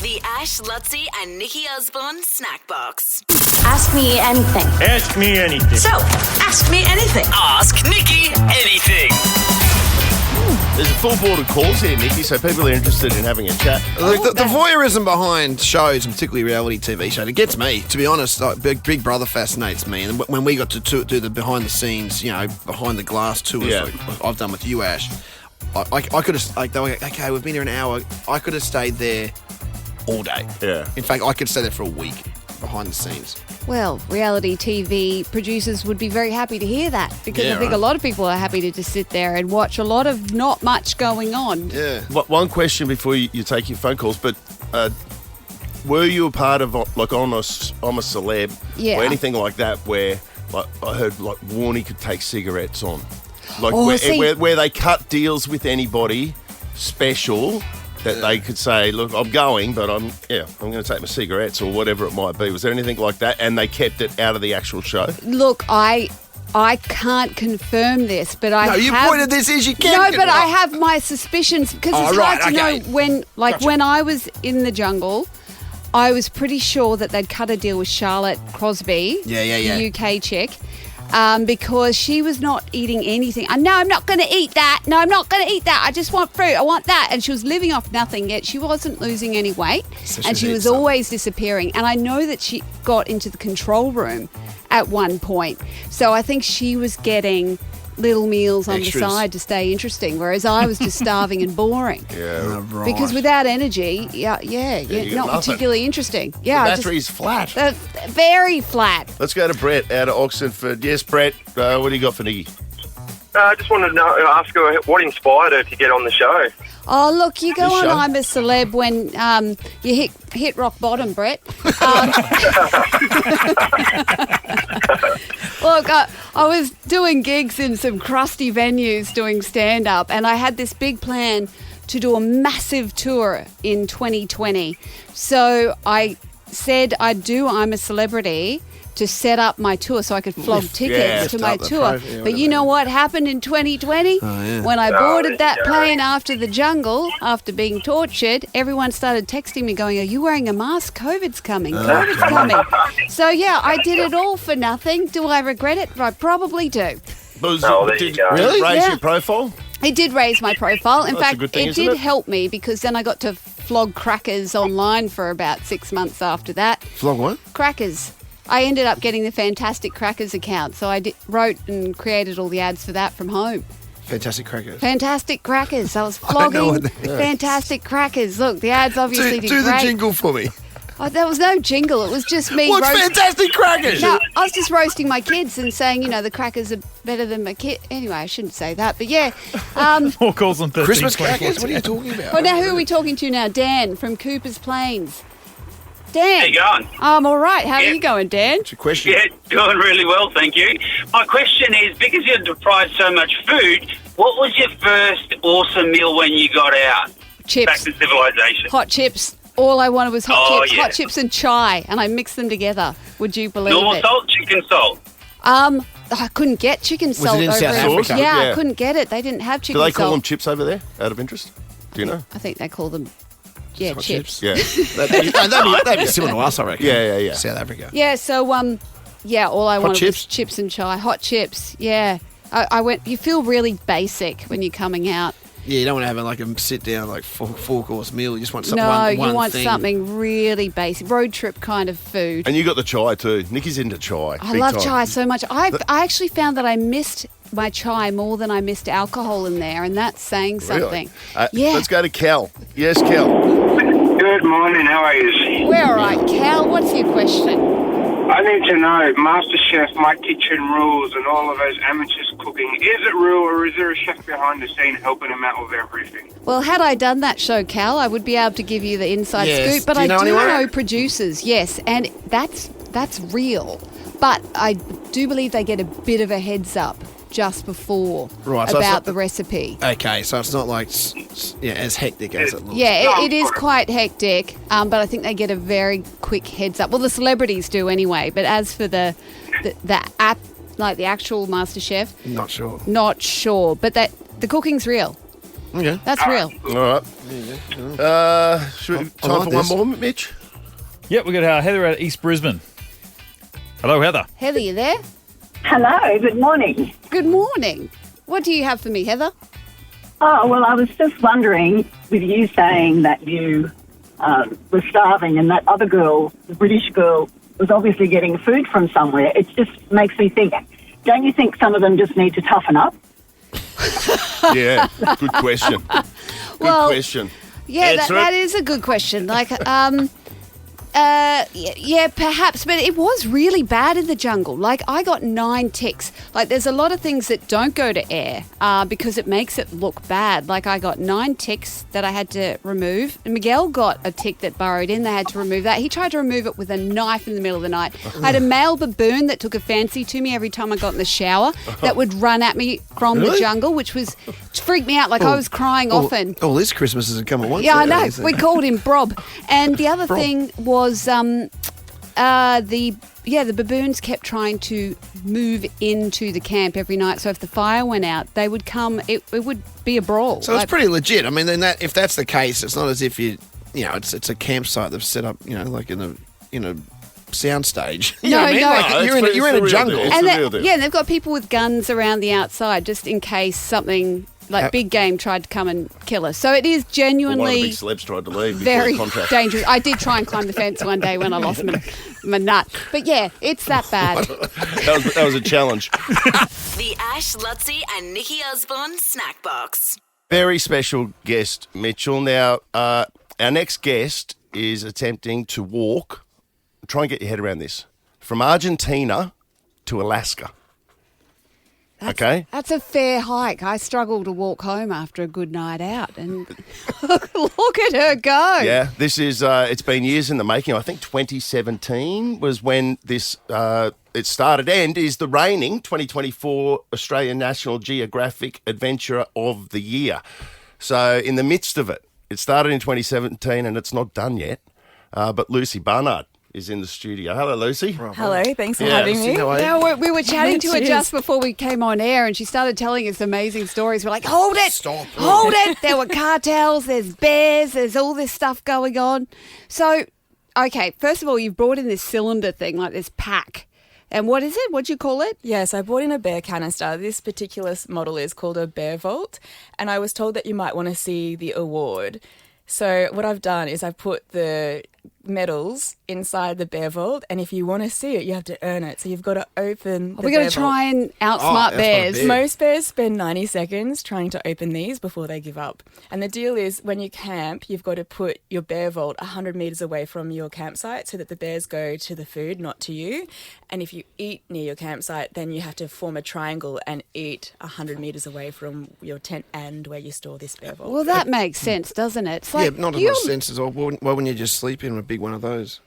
The Ash, Lutzi and Nikki Osborne Snackbox. Ask me anything. Ask me anything. So, ask me anything. Ask Nikki anything. There's a full board of calls here, Nikki, so people are interested in having a chat. Look, the voyeurism behind shows, and particularly reality TV shows, it gets me. To be honest, like, Big Brother fascinates me. And when we got to do the behind the scenes, behind the glass tours, like I've done with you, Ash, I could have, they were like, okay, we've been here an hour. I could have stayed there all day. Yeah. In fact, I could stay there for a week behind the scenes. Well, reality TV producers would be very happy to hear that because I think a lot of people are happy to just sit there and watch a lot of not much going on. Yeah. One question before you take your phone calls, but were you a part of like I'm a Celeb or anything like that where like I heard like Warnie could take cigarettes on? Like where they cut deals with anybody special that they could say, look, I'm going, but I'm going to take my cigarettes or whatever it might be. Was there anything like that? And they kept it out of the actual show? Look, I can't confirm this, but I you pointed this as you can. No, but I have my suspicions because it's hard to know when, when I was in the jungle, I was pretty sure that they'd cut a deal with Charlotte Crosby, the UK chick, because she was not eating anything. No, I'm not going to eat that. No, I'm not going to eat that. I just want fruit. I want that. And she was living off nothing, yet she wasn't losing any weight. And she was always disappearing. And I know that she got into the control room at one point. So I think she was getting little meals on the side to stay interesting, whereas I was just starving and boring. Yeah, right. Because without energy, not particularly interesting. Yeah, the battery's flat. Very flat. Let's go to Brett out of Oxenford. Yes, Brett, what do you got for Nikki? I just wanted to ask her what inspired her to get on the show. Oh, look, you go on I'm a Celeb when you hit rock bottom, Brett. Look, I was doing gigs in some crusty venues doing stand-up, and I had this big plan to do a massive tour in 2020. So I said I'd do I'm a Celebrity to set up my tour so I could flog tickets to my tour. But you know what happened in 2020? When I boarded that plane after the jungle, after being tortured, everyone started texting me going, are you wearing a mask? COVID's coming. COVID's coming. So, I did it all for nothing. Do I regret it? I probably do. Did it raise your profile? It did raise my profile. In fact, thing, it did help me because then I got to flog crackers online for about 6 months after that. Flog what? Crackers. I ended up getting the Fantastic Crackers account, so I wrote and created all the ads for that from home. Fantastic Crackers. Fantastic Crackers. I was flogging Fantastic Crackers. Look, the ads obviously did great. Do the jingle for me. Oh, there was no jingle. It was just me. What's Fantastic Crackers? No, I was just roasting my kids and saying, the crackers are better than my kid. Anyway, I shouldn't say that, but yeah. More calls on 13. Christmas crackers? What are you talking about? Well, now who are we talking to now? Dan from Cooper's Plains. Dan. How you going? I'm all right. How are you going, Dan? What's your question? Yeah, doing really well, thank you. My question is, because you're deprived so much food, what was your first awesome meal when you got out? Chips. Back to civilization. Hot chips. All I wanted was hot chips. Yeah. Hot chips and chai, and I mixed them together. Would you believe Normal it? salt, chicken salt? I couldn't get chicken salt it in over South in Africa? Yeah, I couldn't get it. They didn't have chicken Do salt. they call them chips over there, out of interest? Do you know? I think they call them, chips. Yeah. That'd be similar to us, I reckon. Yeah. South Africa. Yeah, so, all I wanted chips? was chips and chai. Hot chips, yeah. I went, you feel really basic when you're coming out. Yeah, you don't want to have a sit down four-course meal. You just want something. No, one you want thing. something really basic, road trip kind of food. And you got the chai too. Nikki's into chai. I love chai so much. I actually found that I missed my chai more than I missed alcohol in there, and that's saying something. Really? Let's go to Cal. Yes, Cal. Good morning, how are you? We're all right. Cal, what's your question? I need to know, MasterChef, My Kitchen Rules, and all of those amateurs cooking, is it real or is there a chef behind the scene helping them out with everything? Well, had I done that show, Cal, I would be able to give you the inside scoop. But Do you know I do anyone? know producers, yes, and that's real. But I do believe they get a bit of a heads up just before about the recipe. Okay, so it's not like as hectic as it looks. Yeah, it is quite hectic, but I think they get a very quick heads up. Well, the celebrities do anyway, but as for the app, like the actual MasterChef, Not sure. not sure. But the cooking's real. Okay. That's real. All right. Should we, time for one more, Mitch? Yep, we've got Heather out of East Brisbane. Hello, Heather. Heather, you there? Hello, good morning. Good morning. What do you have for me, Heather? Oh, well, I was just wondering, with you saying that you were starving and that other girl, the British girl, was obviously getting food from somewhere, it just makes me think, don't you think some of them just need to toughen up? Yeah, good question. Good question. Yeah, that is a good question. Like, yeah, perhaps, but it was really bad in the jungle. Like, I got 9 ticks. Like, there's a lot of things that don't go to air because it makes it look bad. Like, I got 9 ticks that I had to remove. Miguel got a tick that burrowed in. They had to remove that. He tried to remove it with a knife in the middle of the night. I had a male baboon that took a fancy to me every time I got in the shower that would run at me from the jungle, which freaked me out. Like, I was crying often. All these Christmases have come at once. Yeah, I know. We called him Brob. And the other thing was the baboons kept trying to move into the camp every night. So if the fire went out, they would come. It would be a brawl. So it's pretty legit. I mean, then if that's the case, it's not as if it's a campsite they've set up, like in a sound stage. You know what I mean? Like, you're in a jungle. And they've got people with guns around the outside just in case something like big game tried to come and kill us. So it is genuinely one of the big celebs tried to leave. Very dangerous. I did try and climb the fence one day when I lost my nut. But yeah, it's that bad. that was a challenge. The Ash, Lutzi and Nikki Osborne Snackbox. Very special guest, Mitchell. Now, our next guest is attempting to walk, try and get your head around this, from Argentina to Alaska. That's a fair hike. I struggle to walk home after a good night out, and look at her go. Yeah, this is. It's been years in the making. I think 2017 was when this it started, and is the reigning 2024 Australian National Geographic Adventurer of the Year. So in the midst of it, it started in 2017, and it's not done yet. But Lucy Barnard is in the studio. Hello, Lucy. Hello, thanks for having me. Yeah, we were chatting to her just before we came on air, and she started telling us amazing stories. We're like, hold it, hold it. There were cartels, there's bears, there's all this stuff going on. So, okay, first of all, you've brought in this cylinder thing, like this pack. And what is it? What'd you call it? Yes, I brought in a bear canister. This particular model is called a Bear Vault, and I was told that you might want to see the award. So what I've done is I've put the medals inside the Bear Vault, and if you want to see it, you have to earn it. So you've got to open the We're going to try and outsmart bears. Most bears spend 90 seconds trying to open these before they give up. And the deal is when you camp, you've got to put your Bear Vault 100 metres away from your campsite so that the bears go to the food, not to you. And if you eat near your campsite, then you have to form a triangle and eat 100 metres away from your tent and where you store this Bear Vault. Well, that makes sense, doesn't it? It's like, not as much sense as why wouldn't you just sleep in a big one of those?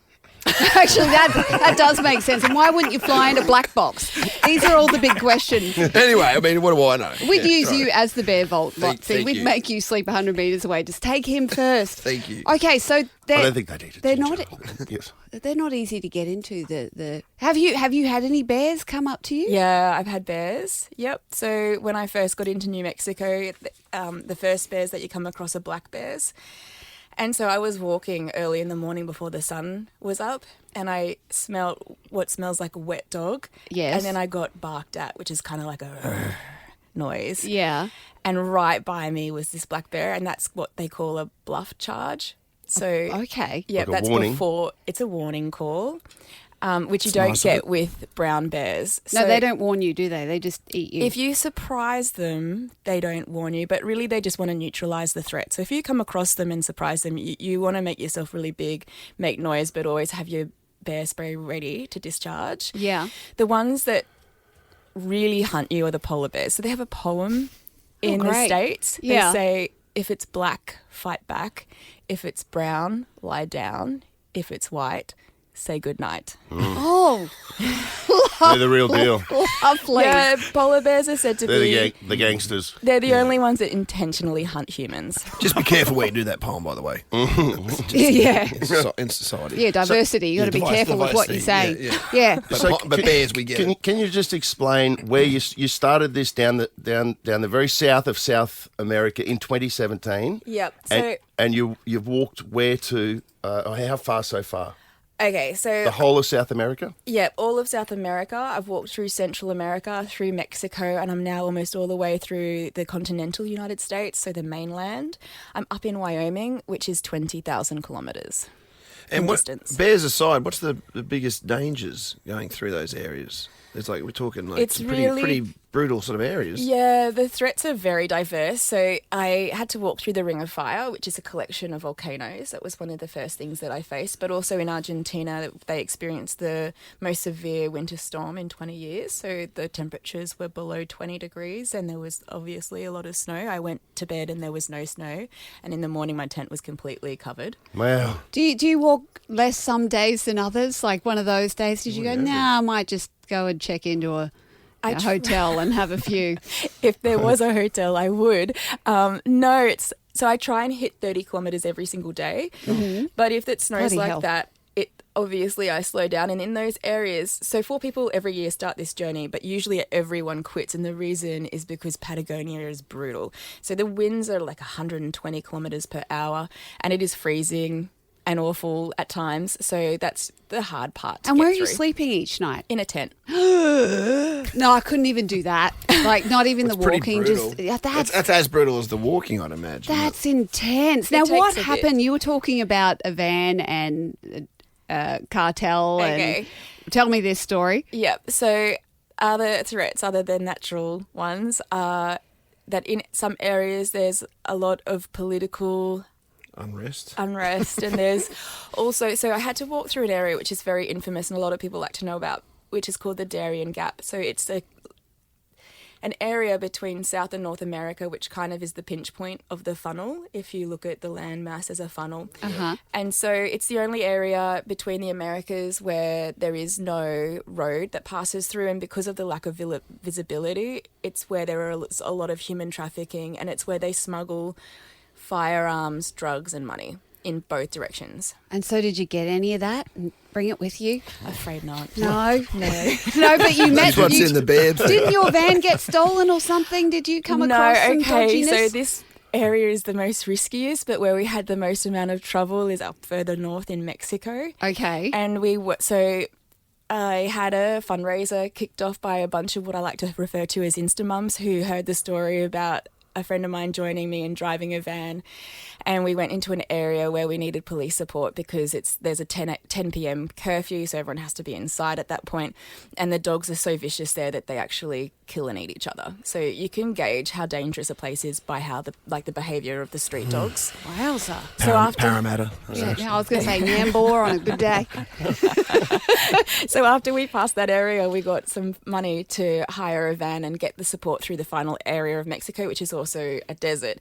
Actually, that does make sense. And why wouldn't you fly in a black box? These are all the big questions. Anyway, I mean, what do I know? We'd use you as the Bear Vault, Lotzi. We'd make you sleep 100 metres away. Just take him first. Thank you. Okay, so I don't think they need it. They're not. Yes. They're not easy to get into. Have you had any bears come up to you? Yeah, I've had bears. Yep. So when I first got into New Mexico, the first bears that you come across are black bears. And so I was walking early in the morning before the sun was up, and I smelled what smells like a wet dog. Yes. And then I got barked at, which is kind of like a noise. Yeah. And right by me was this black bear, and that's what they call a bluff charge. So okay. Yeah, like that's warning. before it's a warning call. Which you don't get with brown bears. No, they don't warn you, do they? They just eat you. If you surprise them, they don't warn you, but really they just want to neutralise the threat. So if you come across them and surprise them, you want to make yourself really big, make noise, but always have your bear spray ready to discharge. Yeah. The ones that really hunt you are the polar bears. So they have a poem in the States. Yeah. They say, if it's black, fight back. If it's brown, lie down. If it's white, say goodnight. Oh, They're the real deal. Lovely. Yeah, polar bears are said to They're be... the gangsters. They're the only ones that intentionally hunt humans. Just be careful where you do that poem, by the way. Yeah. In society. Yeah, diversity. You got to be careful with what you say. Yeah. But bears, we get it. Can you just explain where you started this down the very south of South America in 2017? Yep. So and you've walked where to? How far so far? okay, so The whole of South America? yeah, all of South America. I've walked through Central America, through Mexico, and I'm now almost all the way through the continental United States, so the mainland. I'm up in Wyoming, which is 20,000 kilometres. And distance. Bears aside, what's the biggest dangers going through those areas? It's like we're talking like It's some really- pretty brutal sort of areas. Yeah, the threats are very diverse. So I had to walk through the Ring of Fire, which is a collection of volcanoes. That was one of the first things that I faced. But also in Argentina, they experienced the most severe winter storm in 20 years. So the temperatures were below 20 degrees and there was obviously a lot of snow. I went to bed and there was no snow. And in the morning, my tent was completely covered. Wow. Do you walk less some days than others? Like one of those days, did you go, I might just go and check into a hotel and have a few? If there was a hotel, I would. No, so I try and hit 30 kilometres every single day. Mm-hmm. But if it snows Bloody like hell. that, obviously I slow down. And in those areas, so 4 people every year start this journey, but usually everyone quits. And the reason is because Patagonia is brutal. So the winds are like 120 kilometres per hour and it is freezing and awful at times. So that's the hard part to And get where are you through. sleeping each night? In a tent. No, I couldn't even do that. Like, not even the Pretty walking. brutal. That's That's as brutal as the walking, I'd imagine. That's intense. Now, takes what a bit. happened? You were talking about a van and cartel. Okay. And tell me this story. Yep. So other threats other than natural ones are that in some areas there's a lot of political unrest. and there's also, so I had to walk through an area which is very infamous and a lot of people like to know about, which is called the Darien Gap. So it's an area between South and North America, which kind of is the pinch point of the funnel, if you look at the landmass as a funnel. Uh-huh. And so it's the only area between the Americas where there is no road that passes through, and because of the lack of visibility, it's where there are a lot of human trafficking, and it's where they smuggle firearms, drugs and money in both directions. And so did you get any of that and bring it with you? Afraid not. No. No. No, but you met... That's what's in the bed. Didn't your van get stolen or something? Did you come across some dodginess? So this area is the most riskiest, but where we had the most amount of trouble is up further north in Mexico. Okay. And I had a fundraiser kicked off by a bunch of what I like to refer to as Insta-mums who heard the story about a friend of mine joining me and driving a van, and we went into an area where we needed police support because there's a 10 p.m. curfew, so everyone has to be inside at that point, and the dogs are so vicious there that they actually kill and eat each other. So you can gauge how dangerous a place is by how the behaviour of the street dogs. Wowza. So after Parramatta. Yeah, I was going to say Nambour on a good day. So after we passed that area, we got some money to hire a van and get the support through the final area of Mexico, which is also a desert.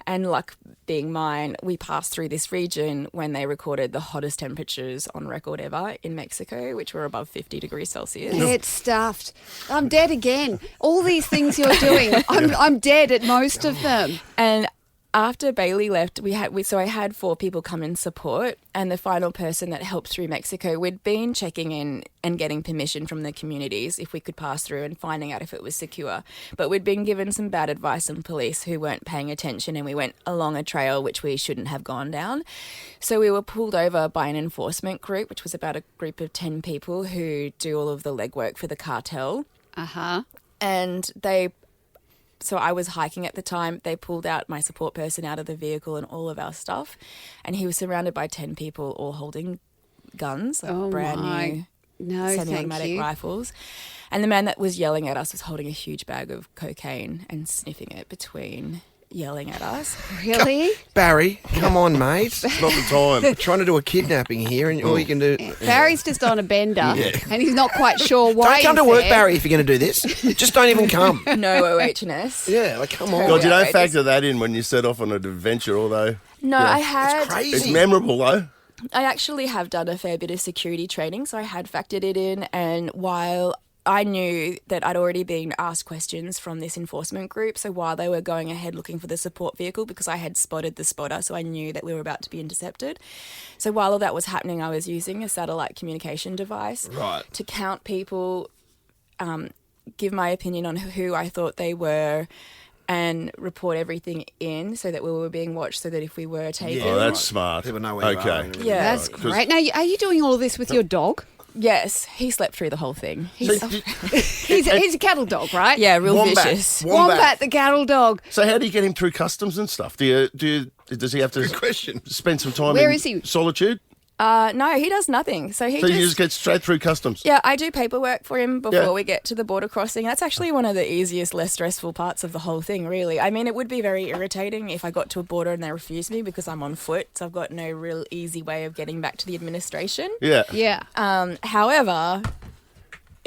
And luck being mine, we passed through this region when they recorded the hottest temperatures on record ever in Mexico, which were above 50 degrees Celsius. Get stuffed. I'm dead again. All these things you're doing, I'm dead at most of them. And after Bailey left, I had 4 people come in support, and the final person that helped through Mexico, we'd been checking in and getting permission from the communities if we could pass through and finding out if it was secure. But we'd been given some bad advice from police who weren't paying attention, and we went along a trail which we shouldn't have gone down. So we were pulled over by an enforcement group, which was about a group of 10 people who do all of the legwork for the cartel. Uh-huh. And so I was hiking at the time. They pulled out my support person out of the vehicle and all of our stuff. And he was surrounded by 10 people all holding guns, like brand new semi-automatic rifles. And the man that was yelling at us was holding a huge bag of cocaine and sniffing it between yelling at us. Really? Barry, come on, mate. It's not the time. Trying to do a kidnapping here, and all you can do... Barry's just on a bender, and he's not quite sure why. Don't come to he's work, there. Barry, if you're going to do this. Just don't even come. No OH&S. Yeah, like, come on. God, you don't factor that in when you set off on an adventure, although No, I had... It's crazy. it's memorable, though. I actually have done a fair bit of security training, so I had factored it in. And while I knew that I'd already been asked questions from this enforcement group. So while they were going ahead looking for the support vehicle, because I had spotted the spotter, so I knew that we were about to be intercepted. So while all that was happening, I was using a satellite communication device to count people, give my opinion on who I thought they were, and report everything in so that we were being watched, so that if we were taken... Yeah, that's smart. People know where you are. Yeah. That's great. Now, are you doing all of this with your dog? Yes, he slept through the whole thing. He's a cattle dog, right? Yeah, real vicious. Wombat, the cattle dog. So how do you get him through customs and stuff? Does he have to Good question. spend some time Where in is he? solitude? No, he does nothing. So you just get straight through customs? Yeah, I do paperwork for him before we get to the border crossing. That's actually one of the easiest, less stressful parts of the whole thing, really. I mean, it would be very irritating if I got to a border and they refused me because I'm on foot, so I've got no real easy way of getting back to the administration. Yeah. However,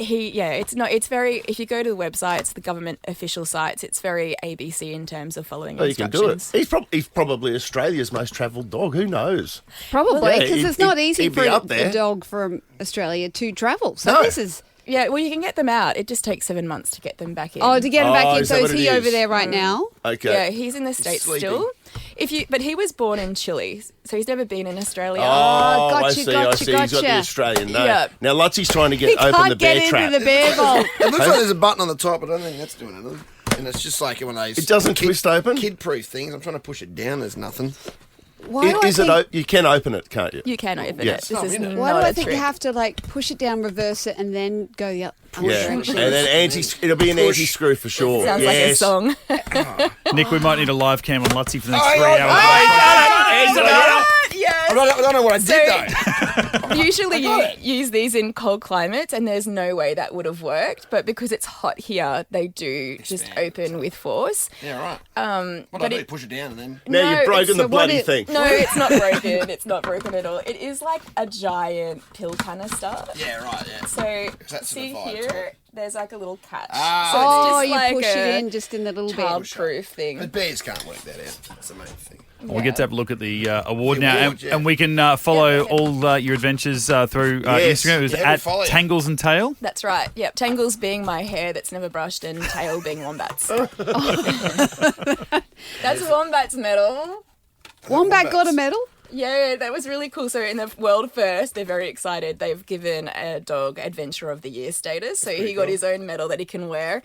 it's very, if you go to the websites, the government official sites, it's very ABC in terms of following instructions. You can do it. He's probably Australia's most travelled dog. Who knows? Probably, because it's not easy he'd for be up a there. dog from Australia to travel. So this is... Yeah, well, you can get them out. It just takes 7 months to get them back in. Oh, to get him back in. is So that is what he it over is? there right now? Okay. Yeah, he's in the States still. But he was born in Chile, so he's never been in Australia. Oh, gotcha, I see. gotcha. He's got the Australian name. Yeah. Now, Lutzie's trying to He open the can't bear get trap. into the bear vault. It looks like there's a button on the top, but I don't think that's doing anything. And it's just like one of those... It doesn't twist open? Kid-proof things. I'm trying to push it down. There's nothing. Why do I think... You can open it, can't you? You can open Yes. it. This is not Why do I a think trick. you have to push it down, reverse it, and then go the other? Yeah, and then it'll be an anti-screw for sure. Sounds like a song. Nick, we might need a live cam on Lutzi for the next 3 hours. Yes. I don't know what I did, though. Usually you use these in cold climates and there's no way that would have worked, but because it's hot here, they do just open with force. Yeah, right. What do I do? Push it down and then... Now you've broken the bloody thing. No, it's not broken. It's not broken at all. It is like a giant pill canister. Yeah, right, yeah. So see here, there's like a little catch. Oh, so you like push it in just in the little bit. Child-proof thing. But bears can't work that out. That's the main thing. Well, we get to have a look at the award now, award, and we can follow all your adventures through Instagram. It was at Tangles and Tail. That's right. Yep. Tangles being my hair that's never brushed, and tail being wombats. That's Wombat's medal. Wombat got a medal? Yeah, that was really cool. So in the world first, they're very excited. They've given a dog Adventurer of the Year status. So he got his own medal that he can wear.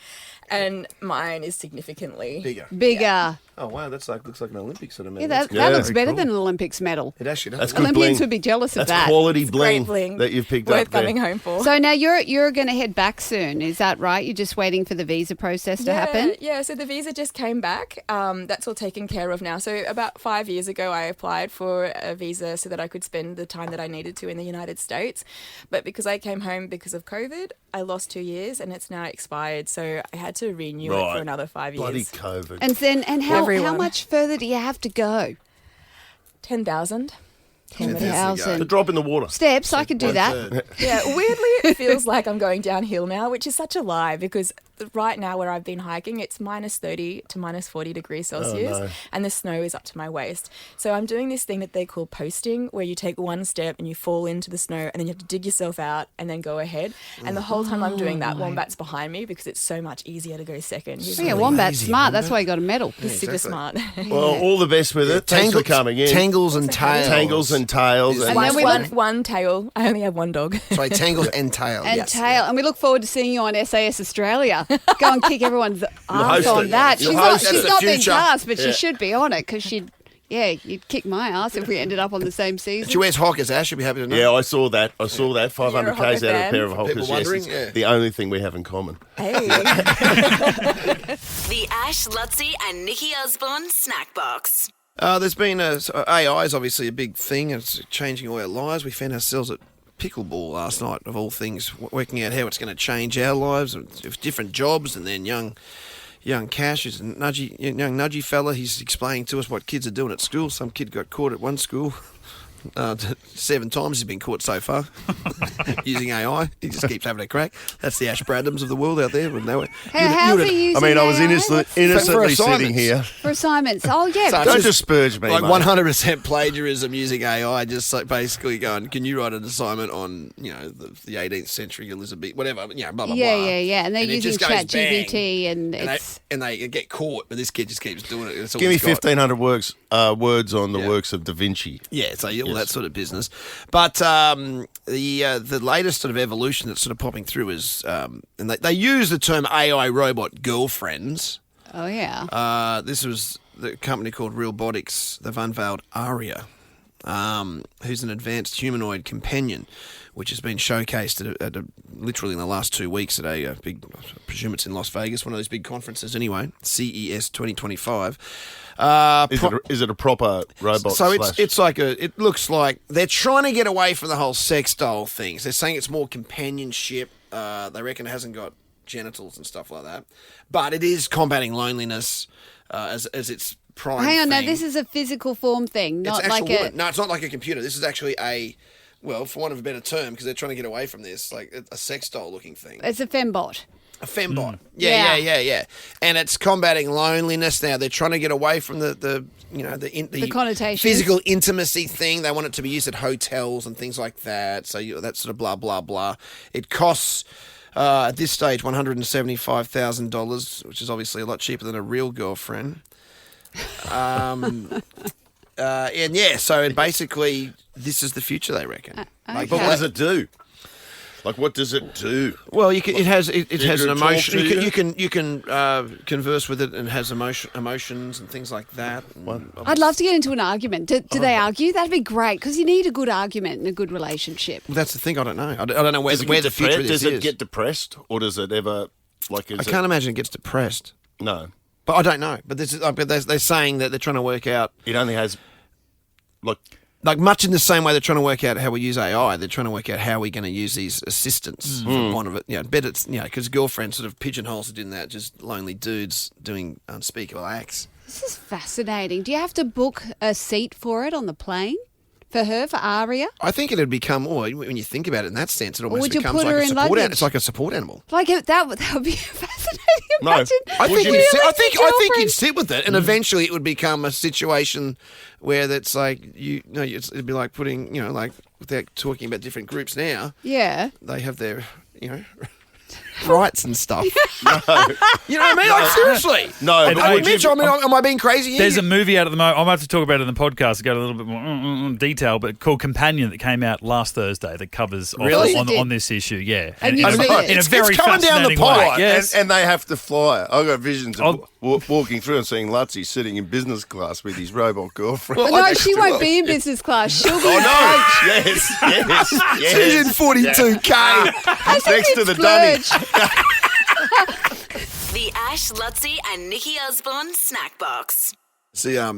And mine is significantly bigger. Yeah. Oh, wow, looks like an Olympics sort of Yeah, medal. that looks better than an Olympics medal. It actually does. That's good Olympians bling. would be jealous of that. That's quality bling, great bling that you've picked worth up there. coming home for. So now you're going to head back soon, is that right? You're just waiting for the visa process to happen? Yeah, so the visa just came back. That's all taken care of now. So about 5 years ago, I applied for a visa so that I could spend the time that I needed to in the United States. But because I came home because of COVID, I lost 2 years and it's now expired. So I had to renew it for another 5 years. Bloody COVID. And how much further do you have to go? 10,000. 10,000. A drop in the water. Steps, I could do that. Yeah, weirdly it feels like I'm going downhill now, which is such a lie because right now where I've been hiking, it's minus 30 to minus 40 degrees Celsius and the snow is up to my waist. So I'm doing this thing that they call posting where you take one step and you fall into the snow and then you have to dig yourself out and then go ahead. And the whole time I'm doing that, Wombat's behind me because it's so much easier to go second. Wombat's smart. That's why he got a medal. He's super smart. Well, all the best with it. Thanks for coming in. Tangles and Tails. Tangles and Tails. And then we look one tail. I only have one dog. Sorry, Tangles and Tails. and tail. And we look forward to seeing you on SAS Australia. Go and kick everyone's ass on that. She's not been cast, but she should be on it because you'd kick my ass if we ended up on the same season. She wears Hockers, Ash. You'll be happy to know. Yeah, I saw that. 500 Ks out of a pair of Hockers. People wondering, Yes, the only thing we have in common. Hey. The Ash, Lutzi and Nikki Osborne Snackbox. There's been AI is obviously a big thing. It's changing all our lives. We found ourselves at pickleball last night, of all things, working out how it's going to change our lives with different jobs. And then young Cash is a nudgy fella. He's explaining to us what kids are doing at school. Some kid got caught at one school 7 times he's been caught so far using AI. He just keeps having a crack. That's the Ash Bradhams of the world out there. How's he using I was AI? innocently sitting here. For assignments. Oh, yeah. So Don't disparage me, like mate. 100% plagiarism using AI, just like basically going, can you write an assignment on, the 18th century Elizabeth, whatever, blah, blah, blah. Yeah. And they're using it just goes ChatGPT and they get caught, but this kid just keeps doing it. Give me 1,500 words on the works of Da Vinci. Yeah, so all that sort of business. But the latest sort of evolution that's sort of popping through is, and they use the term AI robot girlfriends. Oh, yeah. This was the company called Realbotics. They've unveiled Aria, who's an advanced humanoid companion, which has been showcased at literally in the last 2 weeks at a big, I presume it's in Las Vegas, one of those big conferences anyway, CES 2025. Is it a proper robot? So it looks like they're trying to get away from the whole sex doll things. They're saying it's more companionship. They reckon it hasn't got genitals and stuff like that, but it is combating loneliness as its prime Hang on, thing. no, this is a physical form thing, not like a... No, it's not like a computer. This is actually for want of a better term, because they're trying to get away from this, like a sex doll looking thing. It's a fembot. A fembot. Yeah. And it's combating loneliness now. They're trying to get away from the connotations. Physical intimacy thing. They want it to be used at hotels and things like that. So that's sort of blah, blah, blah. It costs... at this stage, $175,000, which is obviously a lot cheaper than a real girlfriend. So basically, this is the future, they reckon. Okay. But what does it do? Like, what does it do? Well, it has an emotion. You can converse with it, and has emotions and things like that. I'd love to get into an argument. Do they argue? That'd be great, because you need a good argument in a good relationship. Well, that's the thing. I don't know. I don't know where the future of this is. Does it get depressed, or does it ever I can't imagine it gets depressed. No, but I don't know. But this is. They're saying that they're trying to work out. It only has like much in the same way they're trying to work out how we use AI. They're trying to work out how we're going to use these assistants. For one of it, bet it's because girlfriend sort of pigeonholes it in that just lonely dudes doing unspeakable acts. This is fascinating. Do you have to book a seat for it on the plane? For her, for Aria? I think it'd become, when you think about it in that sense, it almost becomes like a support animal. It's like a support animal. Like that would be fascinating. Imagine. I think you'd sit with it, and eventually it would become a situation where that's like it'd be like putting like without talking about different groups now. Yeah, they have their rights and stuff. No. You know what I mean? Like, seriously. No. Mitch, am I being crazy here? There's a movie out at the moment. I'm about to talk about it in the podcast to go a little bit more detail, but called Companion that came out last Thursday that covers on this issue. Yeah. And in a very coming down the fascinating pipe. way. Yes. And they have to fly. I've got visions of walking through and seeing Lutzi sitting in business class with his robot girlfriend. But no, she won't be in business class. She'll be Yes. She's in 42K. Next to the dunny. The Ash, Lutzi and Nikki Osborne Snackbox. See, I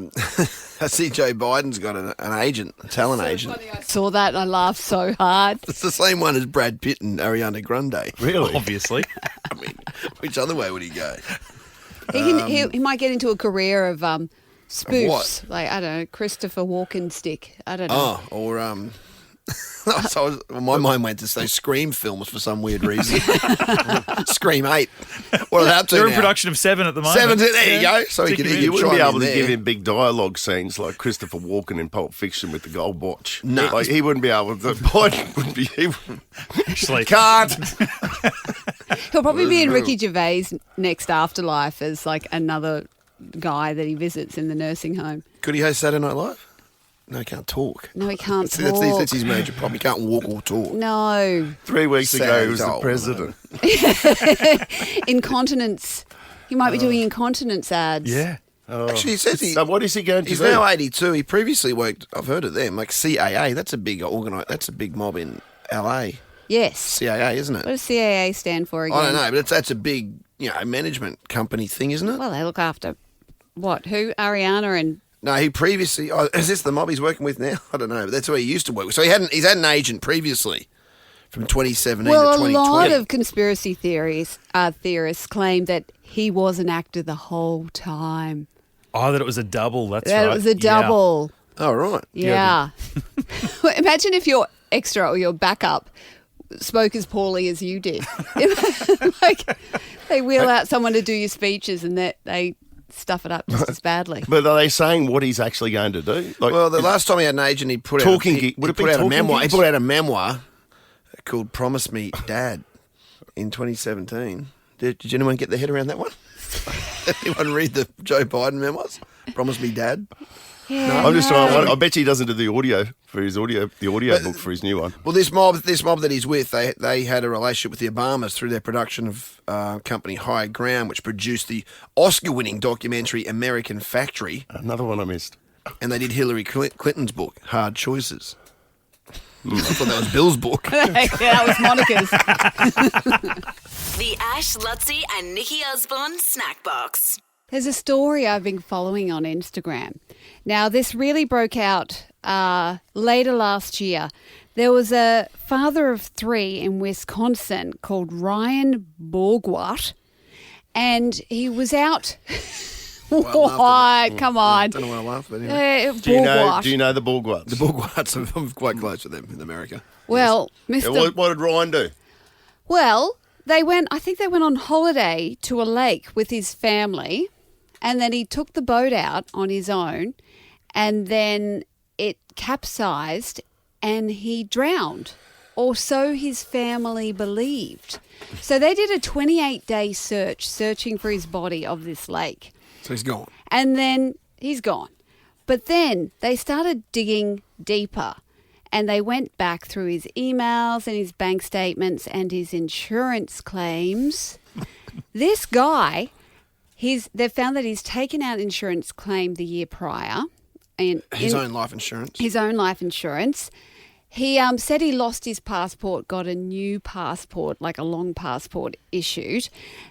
see Joe Biden's got an agent, a talent agent. Funny, I saw that and I laughed so hard. It's the same one as Brad Pitt and Ariana Grande. Really? Obviously. I mean, which other way would he go? He might get into a career of spoofs. What? Like, I don't know, Christopher Walken stick. I don't know. Oh, or my mind went to say Scream films for some weird reason. Scream 8. What are they up to They're now? in production of 7 at the moment. 7, there you go. So you wouldn't be able to give him big dialogue scenes like Christopher Walken in Pulp Fiction with the gold watch. No. Like, he wouldn't be able to. Biden would be. Actually, can't. He'll probably be in Ricky Gervais' next afterlife as like another guy that he visits in the nursing home. Could he host Saturday Night Live? No, he can't talk. No, he can't talk. That's his major problem. He can't walk or talk. No. 3 weeks ago, he was the president. Incontinence. He might be doing incontinence ads. Yeah. Actually, he says So what is he going to he's do? now 82. He previously worked, I've heard of them, like CAA. That's a big that's a big mob in LA. Yes. CAA, isn't it? What does CAA stand for again? I don't know, but that's a big, management company thing, isn't it? Well, they look after what? Who? Ariana and... No, he previously... is this the mob he's working with now? I don't know, but that's where he used to work with. So he's had an agent previously from 2017 to 2020. Well, a lot of conspiracy theorists claim that he was an actor the whole time. Oh, that it was a double. That's that right. It was a double. Oh, right. Yeah. Imagine if your extra or your backup spoke as poorly as you did. Like they wheel out someone to do your speeches and they stuff it up just as badly. But are they saying what he's actually going to do? Like, well, the last time he had an agent, he put out a memoir. He put out a memoir called "Promise Me, Dad" in 2017. Did anyone get their head around that one? Anyone read the Joe Biden memoirs? "Promise Me, Dad." Yeah, no? I'm just trying. I bet you he doesn't do the audio book for his new one. Well, this mob that he's with, they had a relationship with the Obamas through their production of company High Ground, which produced the Oscar-winning documentary American Factory. Another one I missed. And they did Hillary Clinton's book, Hard Choices. I thought that was Bill's book. Yeah, that was Monica's. The Ash, Lutzi and Nikki Osborne Snack Box. There's a story I've been following on Instagram. Now, this really broke out later last year. There was a father of 3 in Wisconsin called Ryan Borgwart, and he was out. What? Come on. I don't know why I laugh, but anyway. Do you know the Borgwarts? The Borgwarts, I'm quite close to them in America. Well, yes. Mr. What did Ryan do? Well, I think they went on holiday to a lake with his family, and then he took the boat out on his own, and then it capsized and he drowned, or so his family believed. So they did a 28-day searching for his body of this lake. So he's gone. And then he's gone. But then they started digging deeper, and they went back through his emails and his bank statements and his insurance claims. This guy, they found that he's taken out insurance claim the year prior. His own life insurance. His own life insurance. He said he lost his passport, got a new passport, like a long passport issued.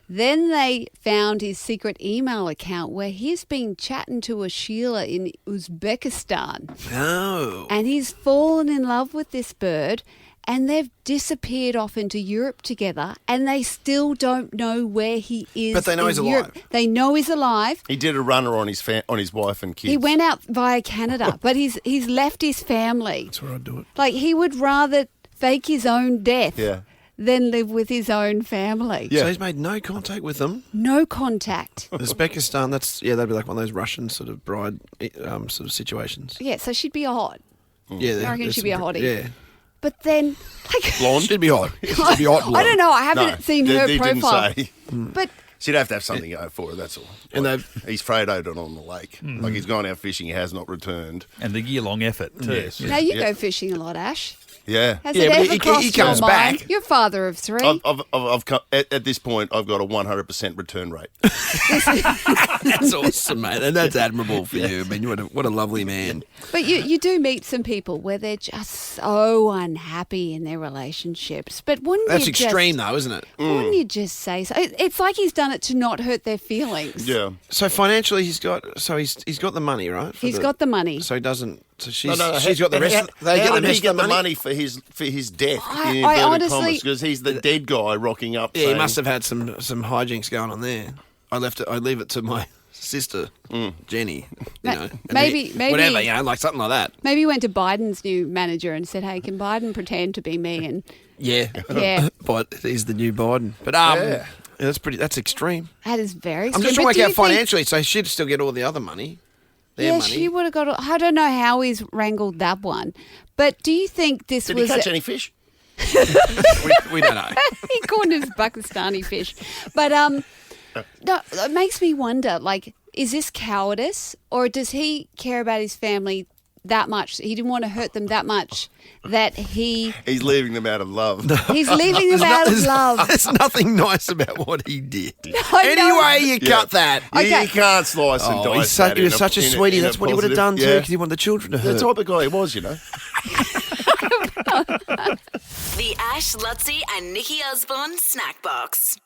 Then they found his secret email account where he's been chatting to a Sheila in Uzbekistan. Oh. And he's fallen in love with this bird, and they've disappeared off into Europe together, and they still don't know where he is. But they know he's alive. They know he's alive. He did a runner on his wife and kids. He went out via Canada, but he's left his family. That's where I'd do it. Like, he would rather fake his own death than live with his own family. Yeah. So he's made no contact with them? No contact. Uzbekistan, that'd be like one of those Russian sort of bride sort of situations. Yeah, so she'd be a hot. Yeah, I reckon she'd be a hottie. Yeah. But then, like... Blonde? She'd be hot. She'd be hot blonde. I don't know. I haven't seen her profile. Didn't say. But... She'd have to have something going for her, that's all. And he's Fredoed it on the lake. Like, he's gone out fishing, he has not returned. And the year-long effort, too. Yes. Now, you go fishing a lot, Ash. Yeah. Has it ever crossed he comes your mind? back. You're father of 3. At this point, I've got a 100% return rate. That's awesome, mate. And that's admirable for you. I mean, what a lovely man. But you do meet some people where they're just so unhappy in their relationships. But that's extreme, though, isn't it? Wouldn't you just say so? It's like he's done it to not hurt their feelings. Yeah. So financially, he's got the money, right? He's got the money. So he doesn't. So she's she's got the rest. They get the money for his death. I honestly, because he's the dead guy rocking up. Yeah, he must have had some hijinks going on there. I leave it to my sister, Jenny. Maybe whatever, like something like that. Maybe he went to Biden's new manager and said, "Hey, can Biden pretend to be me?" And yeah, but he's the new Biden. But that's extreme. That is very. I'm just trying to work out financially, so she'd still get all the other money. Money. She would have got. I don't know how he's wrangled that one, but do you think this Did was? Did he catch any fish? we don't know. He caught his Pakistani fish, but no, it makes me wonder. Like, is this cowardice, or does he care about his family that much? He didn't want to hurt them that much that he's leaving them out of love. He's leaving them out of love. There's nothing nice about what he did. Anyway, you cut that. Okay. You can't slice and dice. He was such a sweetie. That's what he would have done too, because he wanted the children to hurt. The type of guy he was, The Ash, Lutzi and Nikki Osborne Snack Box.